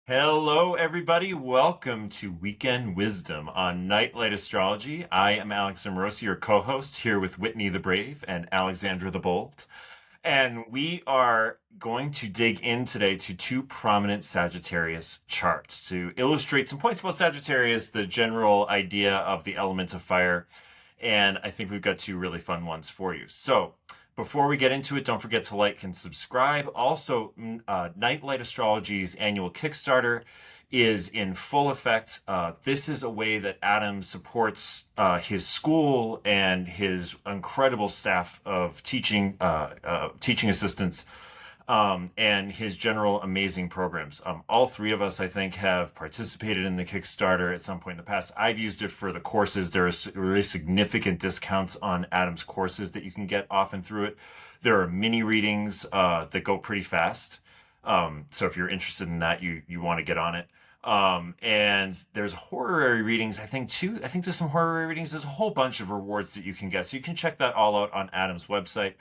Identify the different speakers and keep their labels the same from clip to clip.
Speaker 1: Hello, everybody. Welcome to Weekend Wisdom on Nightlight Astrology. I am Alex Amorosi, your co-host, here with Whitney the Brave and Alexandra the Bold. And we are going to dig in today to two prominent Sagittarius charts to illustrate some points about Sagittarius, the general idea of the element of fire. And I think we've got two really fun ones for you. So before we get into it, don't forget to like and subscribe. Also, Nightlight Astrology's annual Kickstarter is in full effect. This is a way that Adam supports his school and his incredible staff of teaching assistants and his general amazing programs. All three of us, I think, have participated in the Kickstarter at some point in the past. I've used it for the courses. There are really significant discounts on Adam's courses that you can get often through it. There are mini readings that go pretty fast. So if you're interested in that, you want to get on it. And there's horary readings, I think, too. I think there's some horary readings. There's a whole bunch of rewards that you can get. So you can check that all out on Adam's website.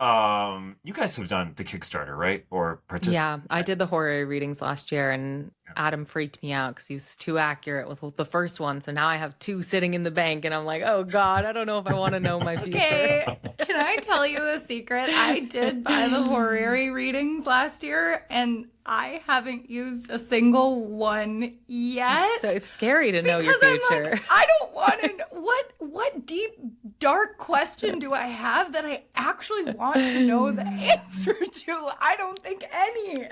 Speaker 1: You guys have done the Kickstarter, right? Or participated?
Speaker 2: Yeah, I did the horror readings last year, and Adam freaked me out because he was too accurate with the first one. So now I have two sitting in the bank, and I'm like, oh God, I don't know if I want to know my future.
Speaker 3: Okay, can I tell you a secret? I did buy the horary readings last year, and I haven't used a single one yet.
Speaker 2: So it's scary to know your
Speaker 3: Because I'm
Speaker 2: future.
Speaker 3: like, I don't want to. What deep, dark question do I have that I actually want to know the answer to? I don't think any.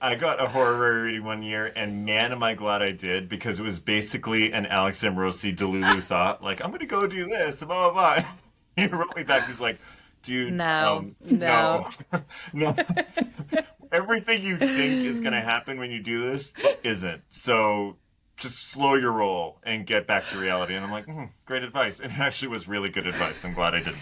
Speaker 1: I got a horror reading one year, and man, am I glad I did, because it was basically an Alex Amorosi Delulu thought, like, I'm going to go do this, blah, blah, blah. He wrote me back, he's like, dude,
Speaker 2: No.
Speaker 1: no. Everything you think is going to happen when you do this isn't. So just slow your roll and get back to reality. And I'm like, great advice. And it actually was really good advice. I'm glad I didn't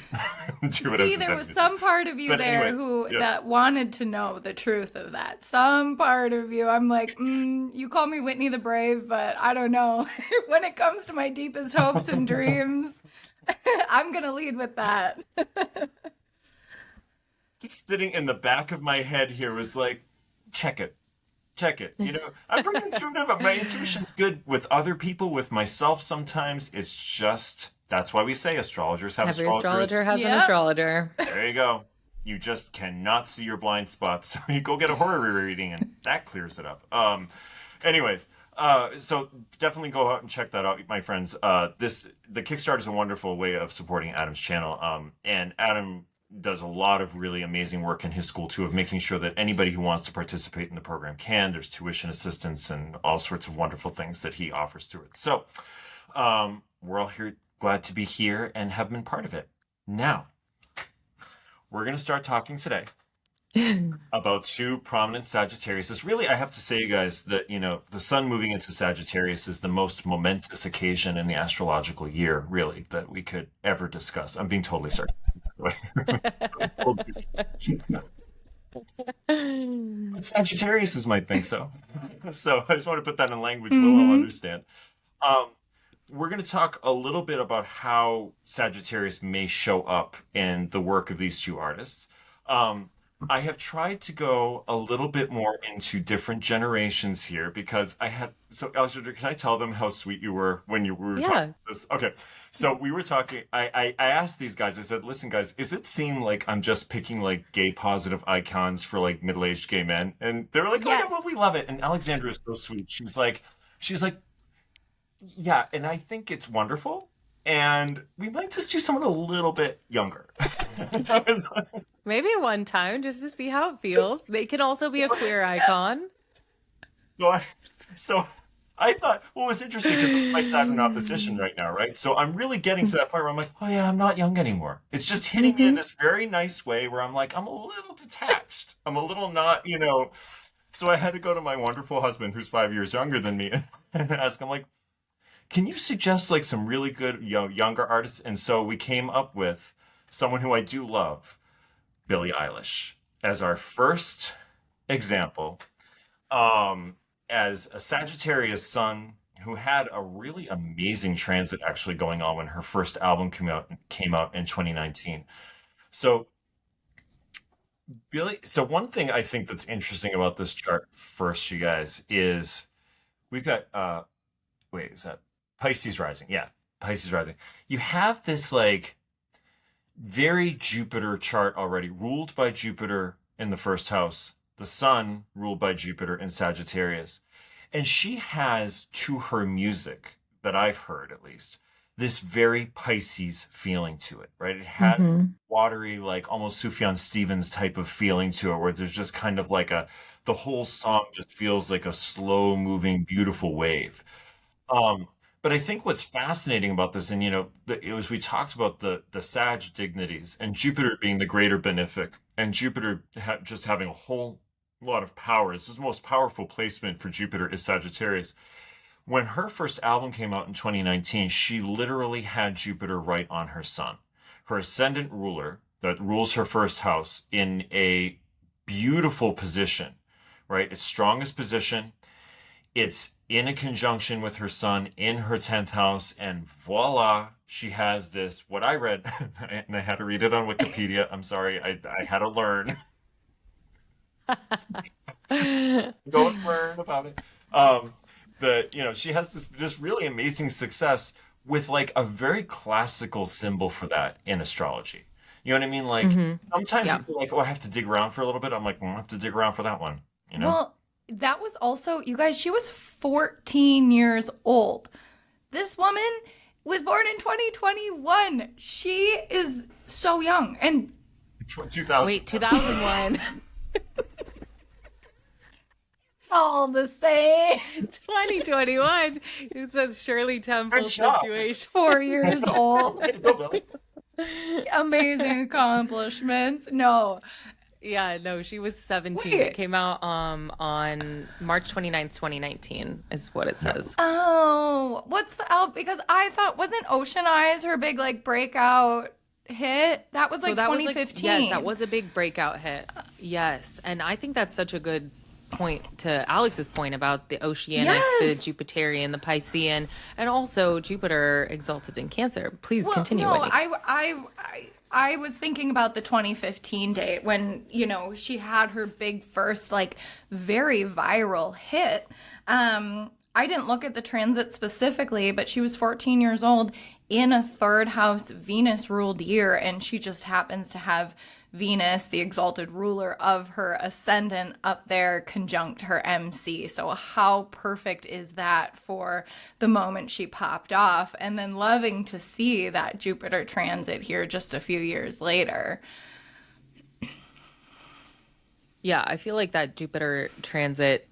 Speaker 1: do what I was
Speaker 3: See, there was
Speaker 1: intending to do.
Speaker 3: some part of you
Speaker 1: But
Speaker 3: there
Speaker 1: anyway, yeah.
Speaker 3: that wanted to know the truth of that. Some part of you, I'm like, you call me Whitney the Brave, but I don't know. When it comes to my deepest hopes and dreams, I'm gonna lead with that.
Speaker 1: Just sitting in the back of my head here was like, check it. You know, I'm pretty intuitive, but my intuition's good with other people, with myself sometimes. It's just, that's why we say astrologers have
Speaker 2: Every
Speaker 1: astrologers.
Speaker 2: astrologer has an
Speaker 3: Yep.
Speaker 2: astrologer.
Speaker 1: There you go. You just cannot see your blind spots. So you go get a horror reading and that clears it up. Anyways, so definitely go out and check that out, my friends. The Kickstarter is a wonderful way of supporting Adam's channel. And Adam does a lot of really amazing work in his school too, of making sure that anybody who wants to participate in the program can. There's tuition assistance and all sorts of wonderful things that he offers through it. So we're all here, glad to be here and have been part of it. Now, we're going to start talking today about two prominent Sagittarius. Really, I have to say, you guys, that, you know, the sun moving into Sagittarius is the most momentous occasion in the astrological year, really, that we could ever discuss. I'm being totally sarcastic. Sagittarius might think so. So I just want to put that in language we'll all understand. We're going to talk a little bit about how Sagittarius may show up in the work of these two artists. I have tried to go a little bit more into different generations here because I had, so Alexandra, can I tell them how sweet you were when we were talking about this? Okay. So we were talking, I asked these guys, I said, listen guys, is it seem like I'm just picking like gay positive icons for like middle-aged gay men? And they were like, oh yeah,
Speaker 3: Yes.
Speaker 1: well, we love it. And Alexandra is so sweet. She's like, yeah, and I think it's wonderful. And we might just do someone a little bit younger. I was like,
Speaker 2: Maybe one time just to see how it feels. They can also be a queer icon.
Speaker 1: So I thought, well, it was interesting because I sat in opposition right now, right? So I'm really getting to that point where I'm like, oh yeah, I'm not young anymore. It's just hitting me in this very nice way where I'm like, I'm a little detached. I'm a little not, you know. So I had to go to my wonderful husband, who's 5 years younger than me, and ask him, like, can you suggest like some really good younger artists? And so we came up with someone who I do love, Billie Eilish, as our first example, as a Sagittarius sun who had a really amazing transit actually going on when her first album came out in 2019. So Billy, so one thing I think that's interesting about this chart first, you guys, is we've got wait, is that Pisces rising? Yeah, Pisces rising. You have this like very Jupiter chart already, ruled by Jupiter in the first house, the sun ruled by Jupiter in Sagittarius. And she has, to her music, that I've heard at least, this very Pisces feeling to it, right? It had
Speaker 2: Mm-hmm.
Speaker 1: watery, like almost Sufjan Stevens type of feeling to it, where there's just kind of like the whole song just feels like a slow moving, beautiful wave. Um, but I think what's fascinating about this, and it was we talked about the Sag dignities and Jupiter being the greater benefic, and Jupiter just having a whole lot of power. This is the most powerful placement for Jupiter is Sagittarius. When her first album came out in 2019, she literally had Jupiter right on her sun, her ascendant ruler that rules her first house in a beautiful position, right? Its strongest position, it's in a conjunction with her sun in her 10th house, and voila, she has this. What I read, and I had to read it on Wikipedia. I'm sorry, I had to learn, go and learn about it. Um, that she has this really amazing success with like a very classical symbol for that in astrology. You know what I mean? Like
Speaker 2: Mm-hmm.
Speaker 1: sometimes you
Speaker 2: Yeah.
Speaker 1: feel like, oh, I have to dig around for a little bit. I'm like, I have to dig around for that one. You know?
Speaker 3: Well, that was also, you guys, she was 14 years old. This woman was born in 2021. She is so young. And
Speaker 1: 2000.
Speaker 2: Wait, 2001.
Speaker 3: it's all the same.
Speaker 2: 2021. It says Shirley Temple
Speaker 1: I'm shocked.
Speaker 2: situation.
Speaker 3: 4 years old.
Speaker 1: Go, Billy.
Speaker 3: Amazing accomplishments. No.
Speaker 2: Yeah, no, she was 17.
Speaker 3: Wait.
Speaker 2: It came out on March 29th, 2019 is what it says.
Speaker 3: Oh, what's the album? Because I thought, wasn't Ocean Eyes her big like breakout hit? That was like
Speaker 2: that was
Speaker 3: 2015.
Speaker 2: yes, that was a big breakout hit. Yes, and I think that's such a good point to Alex's point about the oceanic,
Speaker 3: Yes.
Speaker 2: the Jupiterian, the Piscean, and also Jupiter exalted in Cancer. Please
Speaker 3: Well,
Speaker 2: continue,
Speaker 3: no,
Speaker 2: Whitney.
Speaker 3: I was thinking about the 2015 date when, she had her big first, like, very viral hit. I didn't look at the transit specifically, but she was 14 years old in a third house Venus ruled year, and she just happens to have Venus, the exalted ruler of her ascendant, up there conjunct her MC. So how perfect is that for the moment she popped off? And then loving to see that Jupiter transit here just a few years later.
Speaker 2: Yeah, I feel like that Jupiter transit,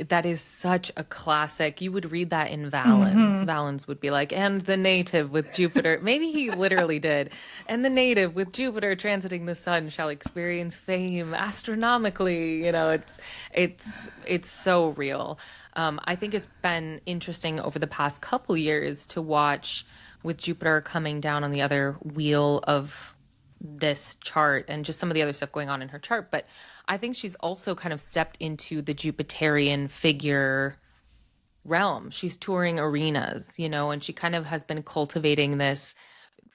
Speaker 2: that is such a classic. You would read that in Valens. Valens would be like, and the native with Jupiter. Maybe he literally did. And the native with Jupiter transiting the sun shall experience fame astronomically. It's so real. I think it's been interesting over the past couple years to watch with Jupiter coming down on the other wheel of this chart and just some of the other stuff going on in her chart. But I think she's also kind of stepped into the Jupiterian figure realm. She's touring arenas, and she kind of has been cultivating this,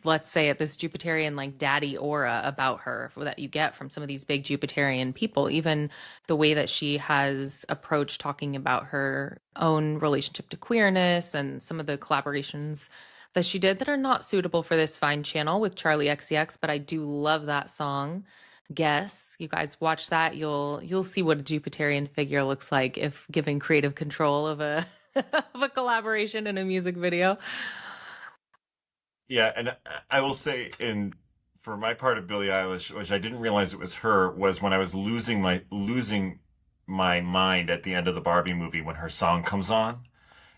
Speaker 2: let's say it, this Jupiterian like daddy aura about her that you get from some of these big Jupiterian people. Even the way that she has approached talking about her own relationship to queerness and some of the collaborations that she did that are not suitable for this fine channel with Charlie XCX, but I do love that song. Guess you guys watch that, you'll see what a Jupiterian figure looks like if given creative control of a of a collaboration in a music video.
Speaker 1: Yeah, and I will say for my part of Billie Eilish, which I didn't realize it was her, was when I was losing my mind at the end of the Barbie movie when her song comes on.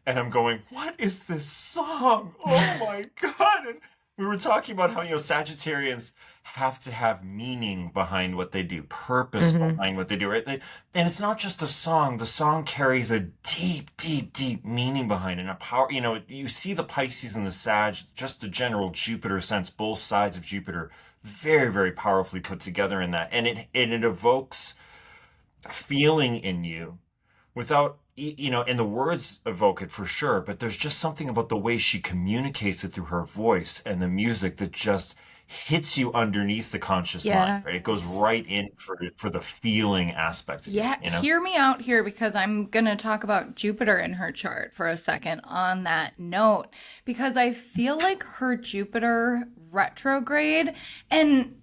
Speaker 1: And I'm going, what is this song? Oh my God. And we were talking about how, Sagittarians have to have meaning behind what they do, purpose behind what they do, right? And it's not just a song. The song carries a deep, deep, deep meaning behind it. And a power, you see the Pisces and the Sag, just the general Jupiter sense, both sides of Jupiter, very, very powerfully put together in that. And it evokes feeling in you without, and the words evoke it for sure, but there's just something about the way she communicates it through her voice and the music that just hits you underneath the conscious mind, right? It goes
Speaker 3: Yes.
Speaker 1: right in for the feeling aspect of
Speaker 3: Yeah,
Speaker 1: you know?
Speaker 3: hear me out here because I'm going to talk about Jupiter in her chart for a second on that note because I feel like her Jupiter retrograde and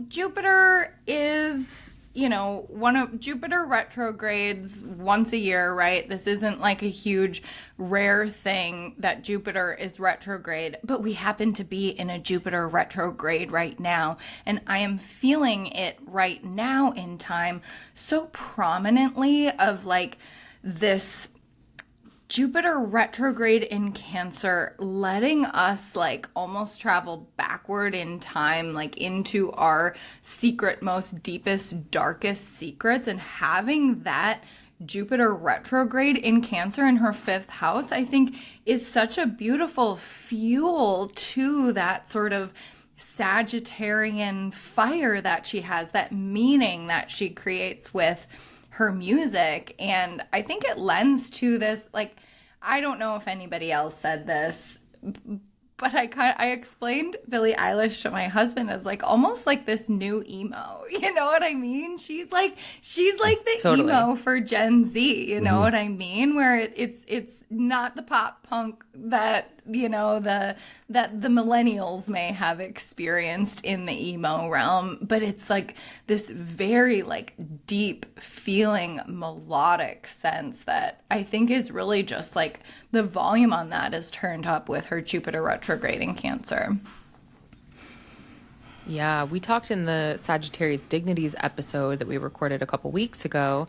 Speaker 3: Jupiter is, one of Jupiter retrogrades once a year, right? This isn't like a huge rare thing that Jupiter is retrograde, but we happen to be in a Jupiter retrograde right now. And I am feeling it right now in time so prominently of like this Jupiter retrograde in Cancer, letting us like almost travel backward in time, like into our secret, most deepest, darkest secrets, and having that Jupiter retrograde in Cancer in her fifth house, I think is such a beautiful fuel to that sort of Sagittarian fire that she has, that meaning that she creates with her music. And I think it lends to this, like, I don't know if anybody else said this, but I explained Billie Eilish to my husband as like almost like this new emo. You know what I mean? She's like the
Speaker 2: Totally.
Speaker 3: emo for Gen Z, you know what I mean? Where it's not the pop punk that that the millennials may have experienced in the emo realm, but it's like this very like deep feeling melodic sense that I think is really just like the volume on that is turned up with her Jupiter retrograde in Cancer.
Speaker 2: Yeah, we talked in the Sagittarius Dignities episode that we recorded a couple weeks ago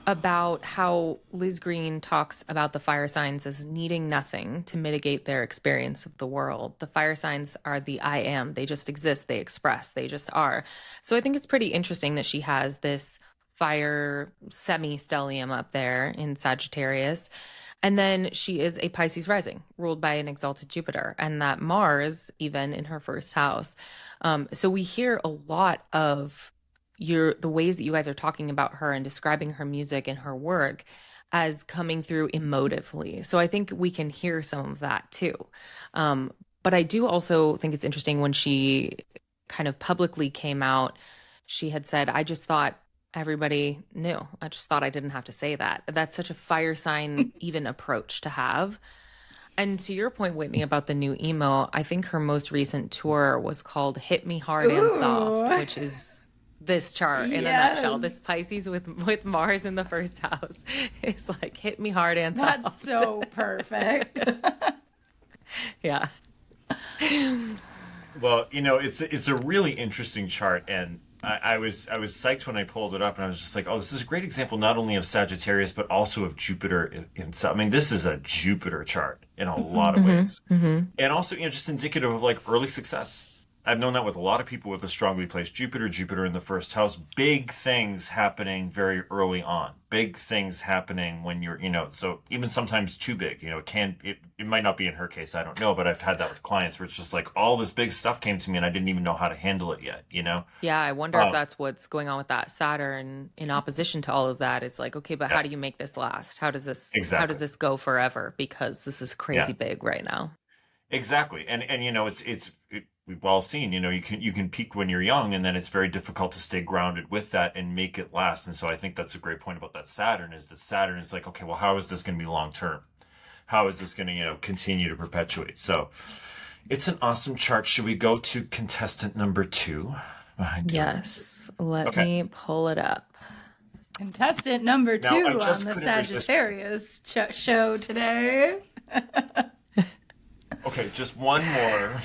Speaker 2: about how Liz Green talks about the fire signs as needing nothing to mitigate their experience of the world. The fire signs are the I am. They just exist, they express, they just are. So I think it's pretty interesting that she has this fire semi-stellium up there in Sagittarius. And then she is a Pisces rising, ruled by an exalted Jupiter, and that Mars, even in her first house. So we hear a lot of the ways that you guys are talking about her and describing her music and her work as coming through emotively. So I think we can hear some of that too. But I do also think it's interesting when she kind of publicly came out, she had said, I just thought everybody knew. I just thought I didn't have to say that. That's such a fire sign even approach to have. And to your point, Whitney, about the new emo, I think her most recent tour was called Hit Me Hard and Soft,
Speaker 3: Ooh.
Speaker 2: which is this chart in a
Speaker 3: Yes.
Speaker 2: nutshell. This Pisces with Mars in the first house is like hit me hard and soft.
Speaker 3: That's so perfect.
Speaker 2: Yeah.
Speaker 1: Well, it's a really interesting chart, and I was psyched when I pulled it up, and I was just like, oh, this is a great example not only of Sagittarius but also of Jupiter himself. I mean, this is a Jupiter chart in a lot of ways, and also just indicative of like early success. I've known that with a lot of people with a strongly placed Jupiter in the first house. Big things happening very early on. Big things happening when you're, so even sometimes too big. It might not be in her case, I don't know, but I've had that with clients where it's just like all this big stuff came to me and I didn't even know how to handle it yet,
Speaker 2: Yeah, I wonder if that's what's going on with that Saturn in opposition to all of that. Is like, okay, but how do you make this last? How does this go forever? Because this is crazy big right now.
Speaker 1: Exactly. And we've all seen, you can peak when you're young, and then it's very difficult to stay grounded with that and make it last. And so I think that's a great point about that Saturn is like, okay, well, how is this going to be long term? How is this going to, continue to perpetuate? So it's an awesome chart. Should we go to contestant number 2?
Speaker 2: Yes. Let me pull it up.
Speaker 3: Contestant number 2
Speaker 1: Now, I
Speaker 3: on
Speaker 1: just
Speaker 3: the
Speaker 1: couldn't resist-
Speaker 3: Sagittarius show today.
Speaker 1: Okay, just one more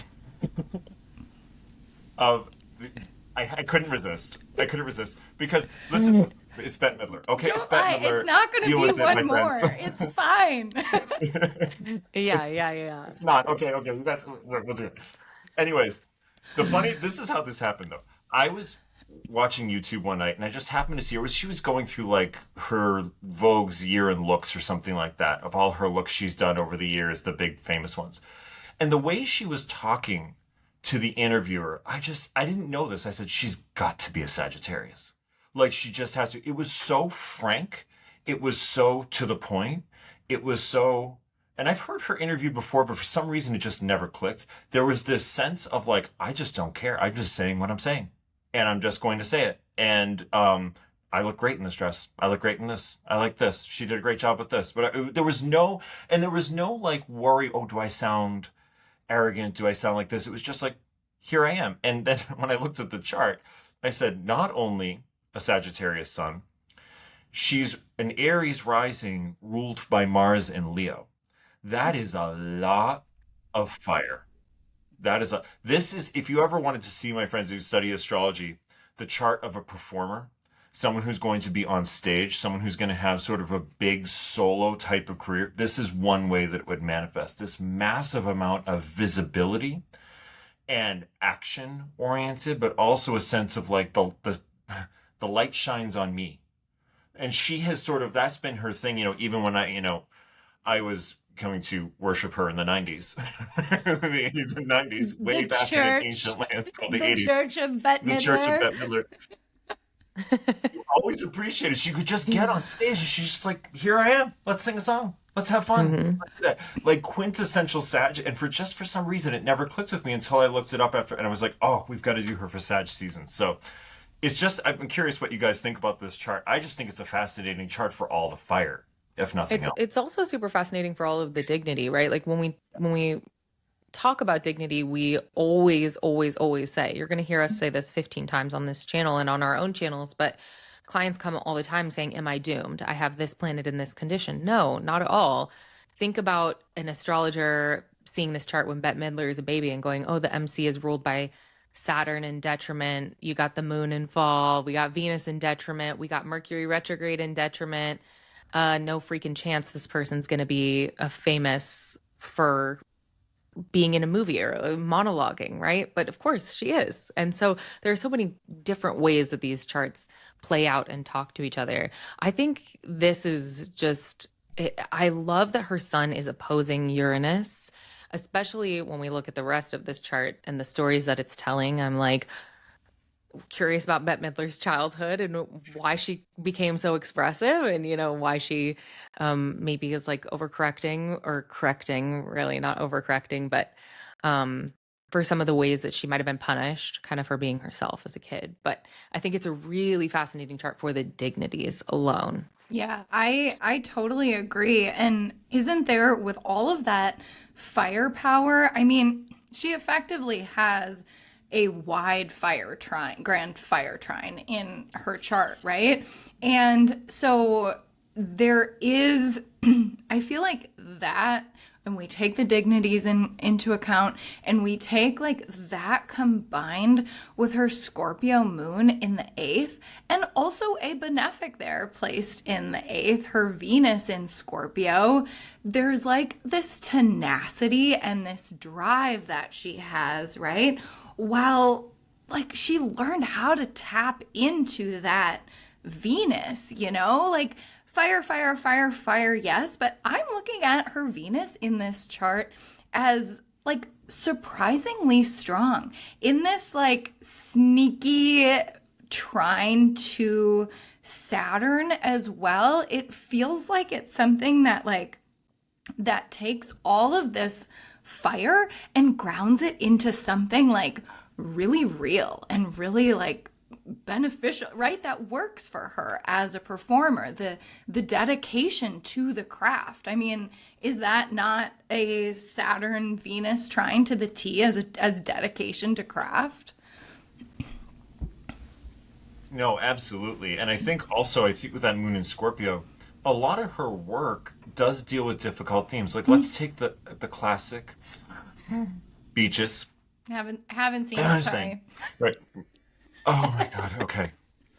Speaker 1: of I couldn't resist. Because listen, it's Bette Midler. Okay, it's Bette Midler.
Speaker 3: It's not going
Speaker 1: Deal
Speaker 3: to be
Speaker 1: with it,
Speaker 3: one
Speaker 1: my
Speaker 3: more.
Speaker 1: friends.
Speaker 3: It's fine.
Speaker 2: Yeah.
Speaker 1: It's not. Okay, we'll do it. Anyways, this is how this happened though. I was watching YouTube one night and I just happened to see her. She was going through like her Vogue's year in looks or something like that, of all her looks she's done over the years, the big famous ones. And the way she was talking to the interviewer, I didn't know this. I said, she's got to be a Sagittarius. Like she just has to. It was so frank. It was so to the point. It was so and I've heard her interview before, but for some reason it just never clicked. There was this sense of like, I just don't care. I'm just saying what I'm saying, and I'm just going to say it. And I look great in this dress. I look great in this. I like this. She did a great job with this. But there was no like worry. Oh, do I sound arrogant? Do I sound like this? It was just like, here I am. And then when I looked at the chart, I said, not only a Sagittarius sun, she's an Aries rising ruled by Mars and Leo. That is a lot of fire. This is, if you ever wanted to see, my friends who study astrology, the chart of a performer, someone who's going to be on stage, someone who's going to have sort of a big solo type of career, this is one way that it would manifest. This massive amount of visibility and action oriented, but also a sense of like the light shines on me. And she has sort of, that's been her thing, even when I was coming to worship her in the 90s, the 80s and 90s, way back in an ancient land called the 80s.
Speaker 3: The Church of Bette Midler.
Speaker 1: The Church of Bette Midler. You always appreciated. She could just get on stage and she's just like, here I am. Let's sing a song. Let's have fun.
Speaker 2: Mm-hmm.
Speaker 1: Let's do that. Like quintessential Sag. And for some reason, it never clicked with me until I looked it up after. And I was like, oh, we've got to do her for Sag season. So it's just, I'm curious what you guys think about this chart. I just think it's a fascinating chart for all the fire, if nothing else.
Speaker 2: It's also super fascinating for all of the dignity, right? Like when we talk about dignity, we always say, you're going to hear us say this 15 times on this channel and on our own channels, but clients come all the time saying, am I doomed? I have this planet in this condition. No, not at all. Think about an astrologer seeing this chart when Bette Midler is a baby and going, oh, the MC is ruled by Saturn in detriment. You got the moon in fall. We got Venus in detriment. We got Mercury retrograde in detriment. No freaking chance this person's going to be famous for being in a movie or monologuing, right? But of course she is. And so there are so many different ways that these charts play out and talk to each other. I think this is just, I love that her sun is opposing Uranus, especially when we look at the rest of this chart and the stories that it's telling. I'm like curious about Bette Midler's childhood and why she became so expressive, and why she maybe is like overcorrecting or correcting, really not overcorrecting, but for some of the ways that she might have been punished kind of for being herself as a kid. But I think it's a really fascinating chart for the dignities alone.
Speaker 3: Yeah, I totally agree. And isn't there, with all of that firepower, I mean, she effectively has a wide grand fire trine in her chart, right? And so there is, I feel like that, and we take the dignities into account, and we take like that combined with her Scorpio moon in the 8th, and also a benefic there placed in the 8th, her Venus in Scorpio. There's like this tenacity and this drive that she has, right? Well, like she learned how to tap into that Venus, like fire, yes. But I'm looking at her Venus in this chart as like surprisingly strong in this like sneaky trine to Saturn as well. It feels like it's something that takes all of this fire and grounds it into something like really real and really like beneficial, right? That works for her as a performer, the dedication to the craft. I mean, is that not a Saturn Venus trine to the T as dedication to craft?
Speaker 1: No, absolutely. And I think with that moon in Scorpio, a lot of her work does deal with difficult themes. Like let's take the classic beaches.
Speaker 3: Haven't seen it, sorry.
Speaker 1: Right. Oh my God. Okay.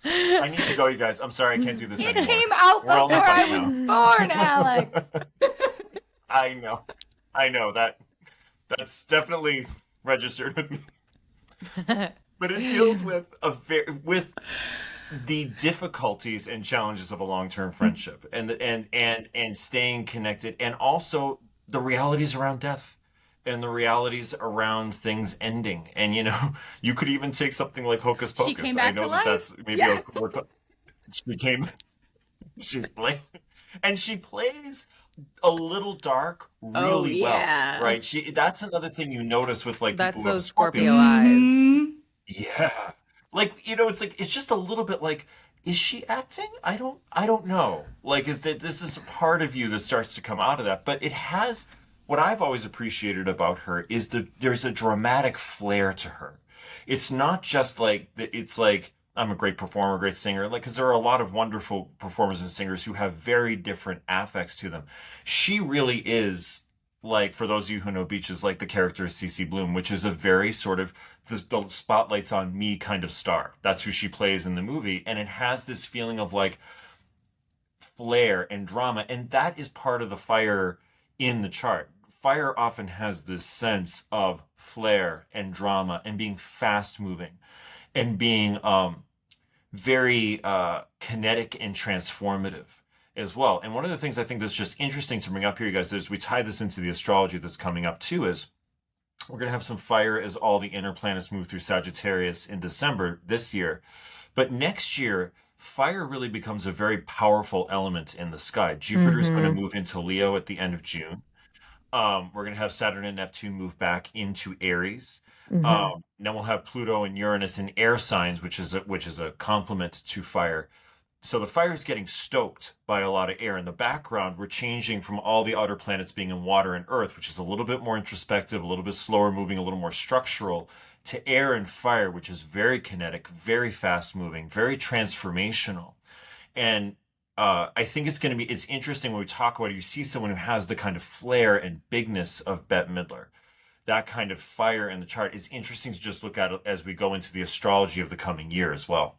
Speaker 1: I need to go, you guys. I'm sorry, I can't do this
Speaker 3: It
Speaker 1: anymore.
Speaker 3: came out
Speaker 1: We're
Speaker 3: before I was born, Alex.
Speaker 1: I know that's definitely registered with me. But it deals with with the difficulties and challenges of a long-term friendship, and staying connected, and also the realities around death and the realities around things ending. And you could even take something like Hocus Pocus.
Speaker 3: She came back
Speaker 1: I know
Speaker 3: to life.
Speaker 1: that's maybe
Speaker 3: Yeah.
Speaker 1: she's playing. And she plays a little dark
Speaker 2: Oh,
Speaker 1: really well,
Speaker 2: yeah.
Speaker 1: right? That's another thing you notice with like people
Speaker 2: That's
Speaker 1: who have a
Speaker 2: those
Speaker 1: Scorpio.
Speaker 2: Scorpio eyes.
Speaker 1: Yeah. Like, it's like it's just a little bit like, is she acting? I don't know. Like, is that this is a part of you that starts to come out of that. But it has what I've always appreciated about her is there's a dramatic flair to her. It's not just like it's like I'm a great performer, great singer, like because there are a lot of wonderful performers and singers who have very different affects to them. She really is like, for those of you who know Beaches, like the character Cece Bloom, which is a very sort of the spotlight's on me kind of star. That's who she plays in the movie, and it has this feeling of like flair and drama, and that is part of the fire in the chart. Fire often has this sense of flair and drama and being fast moving and being very kinetic and transformative as well. And one of the things I think that's just interesting to bring up here, you guys, is we tie this into the astrology that's coming up too, is we're going to have some fire as all the inner planets move through Sagittarius in December this year. But next year, fire really becomes a very powerful element in the sky. Jupiter is going to move into Leo at the end of June. We're going to have Saturn and Neptune move back into Aries. Then we'll have Pluto and Uranus in air signs, which is a complement to fire. So the fire is getting stoked by a lot of air. In the background, we're changing from all the outer planets being in water and earth, which is a little bit more introspective, a little bit slower moving, a little more structural, to air and fire, which is very kinetic, very fast moving, very transformational. And I think it's interesting when we talk about it, you see someone who has the kind of flair and bigness of Bette Midler. That kind of fire in the chart. It's interesting to just look at it as we go into the astrology of the coming year as well.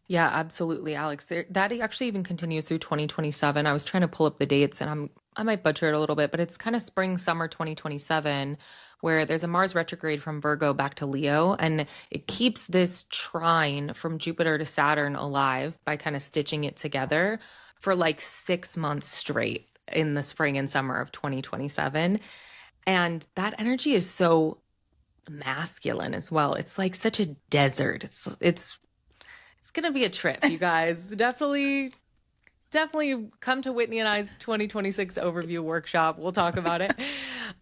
Speaker 2: Yeah, absolutely, Alex. That actually even continues through 2027. I was trying to pull up the dates and I might butcher it a little bit, but it's kind of spring, summer 2027, where there's a Mars retrograde from Virgo back to Leo, and it keeps this trine from Jupiter to Saturn alive by kind of stitching it together for like 6 months straight in the spring and summer of 2027. And that energy is so masculine as well. It's like such a desert. It's gonna be a trip, you guys. Definitely come to Whitney and I's 2026 overview workshop. We'll talk about it.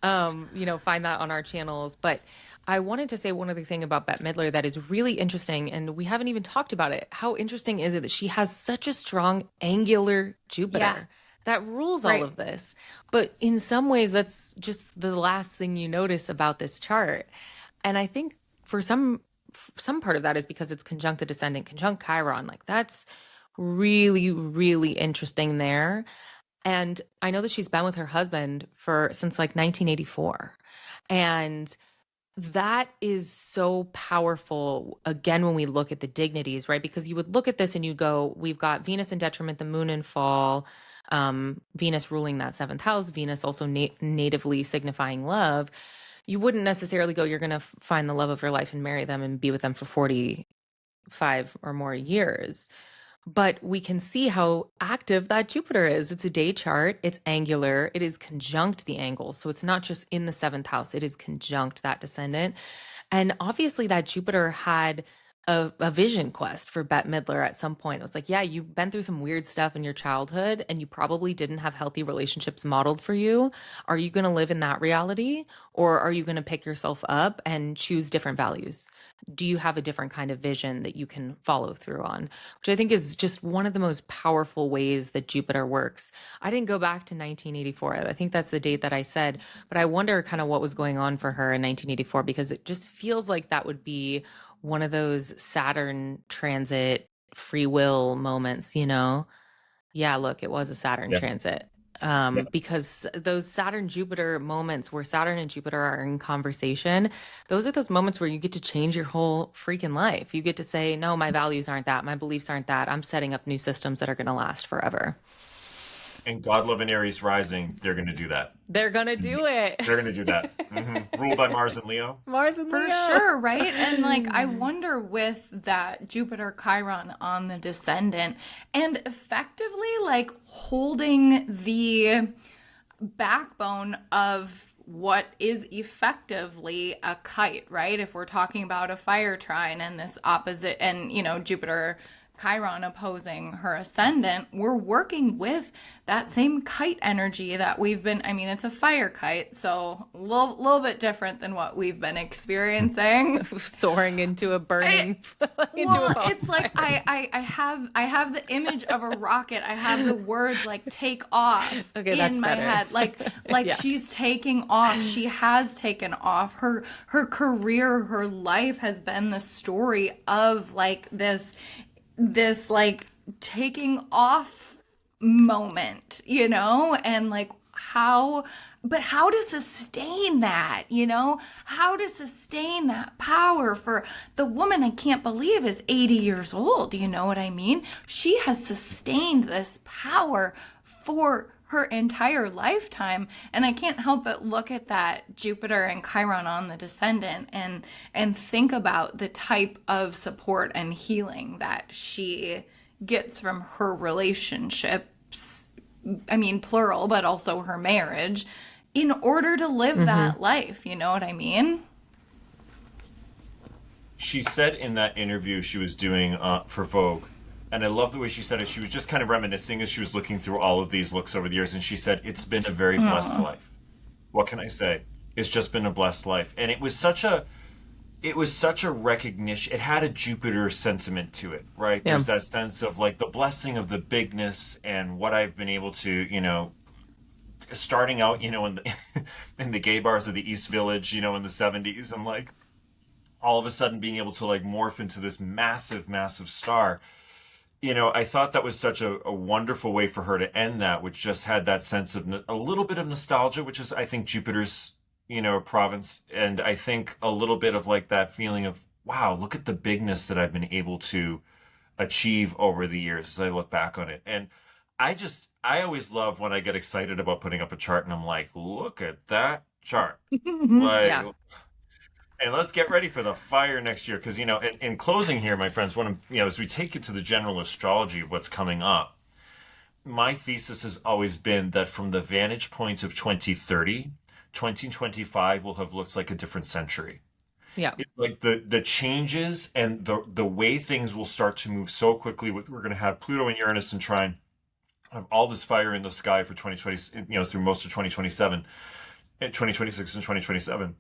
Speaker 2: Find that on our channels. But I wanted to say one other thing about Bette Midler that is really interesting, and we haven't even talked about it. How interesting is it that she has such a strong angular Jupiter that rules all of this? But in some ways, that's just the last thing you notice about this chart. And I think for some part of that is because it's conjunct the descendant, conjunct Chiron. Like that's really, really interesting there. And I know that she's been with her husband since like 1984. And that is so powerful, again, when we look at the dignities, right? Because you would look at this and you go, we've got Venus in detriment, the moon in fall, Venus ruling that seventh house, Venus also natively signifying love. You wouldn't necessarily go, you're going to find the love of your life and marry them and be with them for 45 or more years. But we can see how active that Jupiter is. It's a day chart. It's angular. It is conjunct the angles. So it's not just in the seventh house. It is conjunct that descendant. And obviously that Jupiter had a vision quest for Bette Midler at some point. It was like, yeah, you've been through some weird stuff in your childhood and you probably didn't have healthy relationships modeled for you. Are you going to live in that reality, or are you going to pick yourself up and choose different values? Do you have a different kind of vision that you can follow through on? Which I think is just one of the most powerful ways that Jupiter works. I didn't go back to 1984. I think that's the date that I said, but I wonder kind of what was going on for her in 1984, because it just feels like that would be one of those Saturn transit free will moments, Yeah, look, it was a Saturn transit. Because those Saturn Jupiter moments where Saturn and Jupiter are in conversation, those are those moments where you get to change your whole freaking life. You get to say, no, my values aren't that. My beliefs aren't that. I'm setting up new systems that are going to last forever.
Speaker 1: And God, Love, and Aries rising, they're going to do that.
Speaker 2: They're going to do it.
Speaker 1: They're going to do that. Ruled by Mars and Leo.
Speaker 2: Mars and Leo.
Speaker 3: For sure, right? And like, I wonder with that Jupiter Chiron on the descendant and effectively like holding the backbone of what is effectively a kite, right? If we're talking about a fire trine and this opposite, and Jupiter Chiron opposing her ascendant, we're working with that same kite energy that we've been, I mean, it's a fire kite, so a little bit different than what we've been experiencing.
Speaker 2: Soaring into a burning
Speaker 3: It's like I have the image of a rocket. I have the words like take off in my head. Like she's taking off. She has taken off. Her career, her life has been the story of like this like taking off moment, you know, and like how to sustain that, you know, how to sustain that power for the woman I can't believe is 80 years old, you know what I mean? She has sustained this power for her entire lifetime, and I can't help but look at that Jupiter and Chiron on the descendant and think about the type of support and healing that she gets from her relationships, I mean plural, but also her marriage, in order to live that life, you know what I mean?
Speaker 1: She said in that interview she was doing for Vogue, and I love the way she said it. She was just kind of reminiscing as she was looking through all of these looks over the years, and she said, it's been a very blessed life. What can I say? It's just been a blessed life. And it was such a recognition. It had a Jupiter sentiment to it, right? Yeah. There's that sense of like the blessing of the bigness and what I've been able to, you know, starting out, you know, in the gay bars of the East Village, you know, in the 70s, and like all of a sudden being able to like morph into this massive, massive star. You know, I thought that was such a wonderful way for her to end that, which just had that sense of a little bit of nostalgia, which is, I think, Jupiter's, you know, province. And I think a little bit of like that feeling of, wow, look at the bigness that I've been able to achieve over the years as I look back on it. And I always love when I get excited about putting up a chart and I'm like, look at that chart. Like, yeah. And let's get ready for the fire next year. Because, you know, in closing here, my friends, as we take it to the general astrology of what's coming up, my thesis has always been that from the vantage point of 2030, 2025 will have looked like a different century.
Speaker 2: Yeah.
Speaker 1: It's like the changes and the way things will start to move so quickly. We're going to have Pluto and Uranus in trine, have all this fire in the sky for 2020, you know, through most of 2027, 2026 and 2027.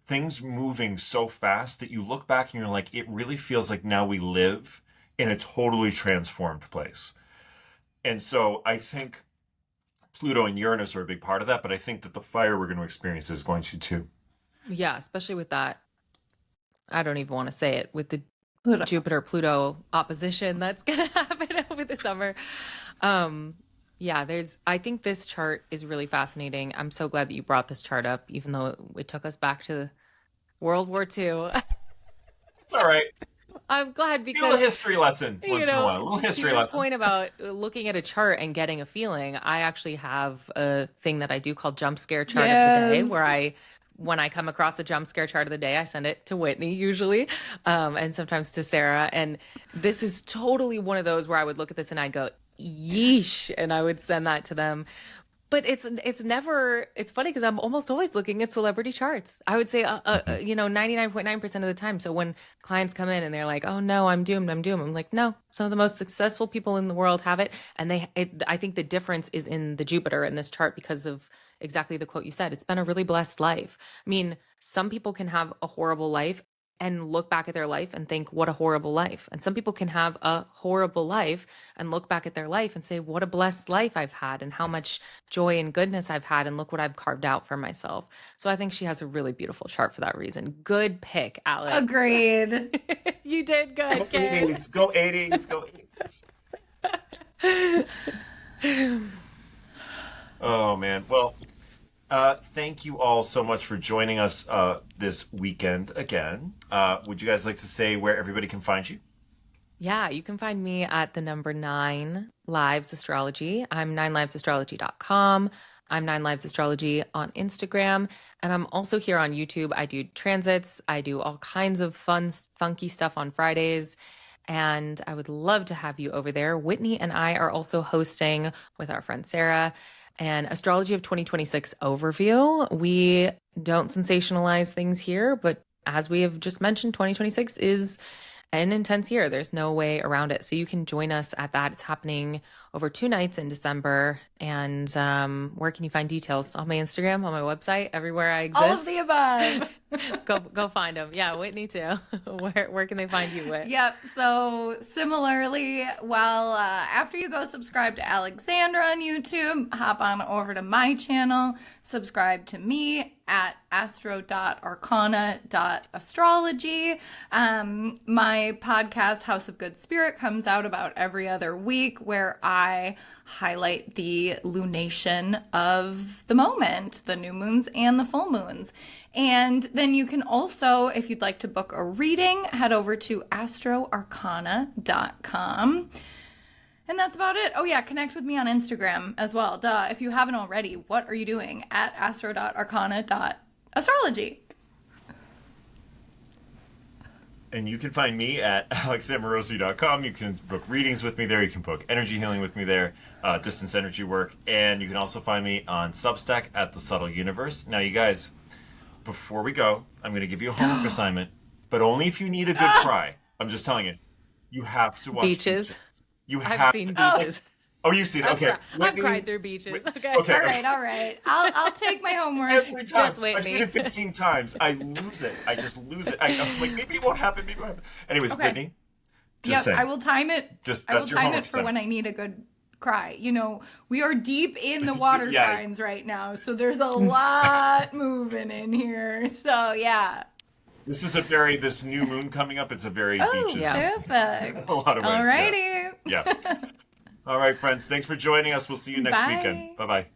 Speaker 1: Things moving so fast that you look back and you're like, it really feels like now we live in a totally transformed place. And so I think Pluto and Uranus are a big part of that, but I think that the fire we're going to experience is going to too.
Speaker 2: Yeah, especially with that, I don't even want to say it, with the
Speaker 3: Pluto.
Speaker 2: Jupiter-Pluto opposition that's going to happen over the summer. Yeah, I think this chart is really fascinating. I'm so glad that you brought this chart up, even though it took us back to World War II.
Speaker 1: It's all right.
Speaker 2: I'm glad because...
Speaker 1: A little history lesson once in a while. A little history lesson.
Speaker 2: To your point about looking at a chart and getting a feeling, I actually have a thing that I do called Jump Scare Chart of the Day, where when I come across a jump scare chart of the day, I send it to Whitney usually, and sometimes to Sarah. And this is totally one of those where I would look at this and I'd go, yeesh, and I would send that to them. But it's funny because I'm almost always looking at celebrity charts. I would say, 99.9% of the time. So when clients come in and they're like, oh no, I'm doomed. I'm like, no, some of the most successful people in the world have it. And I think the difference is in the Jupiter in this chart because of exactly the quote you said. It's been a really blessed life. I mean, some people can have a horrible life and look back at their life and think, what a horrible life. And some people can have a horrible life and look back at their life and say, what a blessed life I've had and how much joy and goodness I've had. And look what I've carved out for myself. So I think she has a really beautiful chart for that reason. Good pick, Alex.
Speaker 3: Agreed.
Speaker 2: You did good.
Speaker 1: Go 80s. Go 80s. Go 80s. Oh, man. Well, thank you all so much for joining us this weekend again. Would you guys like to say where everybody can find you?
Speaker 2: Yeah, you can find me at the number 9 Lives Astrology. I'm 9livesastrology.com. I'm 9Lives Astrology on Instagram. And I'm also here on YouTube. I do transits. I do all kinds of fun, funky stuff on Fridays. And I would love to have you over there. Whitney and I are also hosting with our friend Sarah an Astrology of 2026 overview. We don't sensationalize things here, but as we have just mentioned, 2026 is an intense year. There's no way around it. So you can join us at that. It's happening over 2 nights in December. And where can you find details? On my Instagram, on my website, everywhere I exist.
Speaker 3: All of the above.
Speaker 2: Go find them. Yeah, Whitney too. Where can they find you, Whit?
Speaker 3: Yep. So similarly, after you go subscribe to Alexandra on YouTube, hop on over to my channel, subscribe to me at astro.arcana.astrology. My podcast, House of Good Spirit, comes out about every other week, where I highlight the lunation of the moment, the new moons and the full moons. And then you can also, if you'd like to book a reading, head over to astroarcana.com. And that's about it. Oh yeah, connect with me on Instagram as well. Duh, if you haven't already, what are you doing? At astro.arcana.astrology.
Speaker 1: And you can find me at alexamorosi.com. You can book readings with me there. You can book energy healing with me there, distance energy work. And you can also find me on Substack at The Subtle Universe. Now, you guys, before we go, I'm going to give you a homework assignment, but only if you need a good cry. I'm just telling you. You have to watch
Speaker 2: Beaches.
Speaker 1: You
Speaker 2: I've
Speaker 1: have
Speaker 2: seen Beaches.
Speaker 1: Oh, you've seen it. Okay.
Speaker 2: I've cried through Beaches. Okay.
Speaker 3: All right. I'll take my homework.
Speaker 1: Every time.
Speaker 2: Just wait
Speaker 1: I've seen it 15 times. I lose it. I just lose it. I'm like, maybe it won't happen. Maybe it won't happen. Anyways,
Speaker 3: Okay.
Speaker 1: Whitney.
Speaker 3: Yep,
Speaker 1: Saying.
Speaker 3: I will time it.
Speaker 1: Just
Speaker 3: I will
Speaker 1: that's your
Speaker 3: time
Speaker 1: homework
Speaker 3: it for
Speaker 1: then.
Speaker 3: when I need a good cry. You know, we are deep in the water
Speaker 1: Yeah.
Speaker 3: signs right now, so there's a lot moving in here. So yeah.
Speaker 1: This is this new moon coming up. It's a very beaches.
Speaker 2: yeah.
Speaker 3: Perfect.
Speaker 1: A lot of ways.
Speaker 3: Alrighty.
Speaker 1: Yeah. All right, friends. Thanks for joining us. We'll see you next
Speaker 3: Bye.
Speaker 1: weekend. Bye-bye.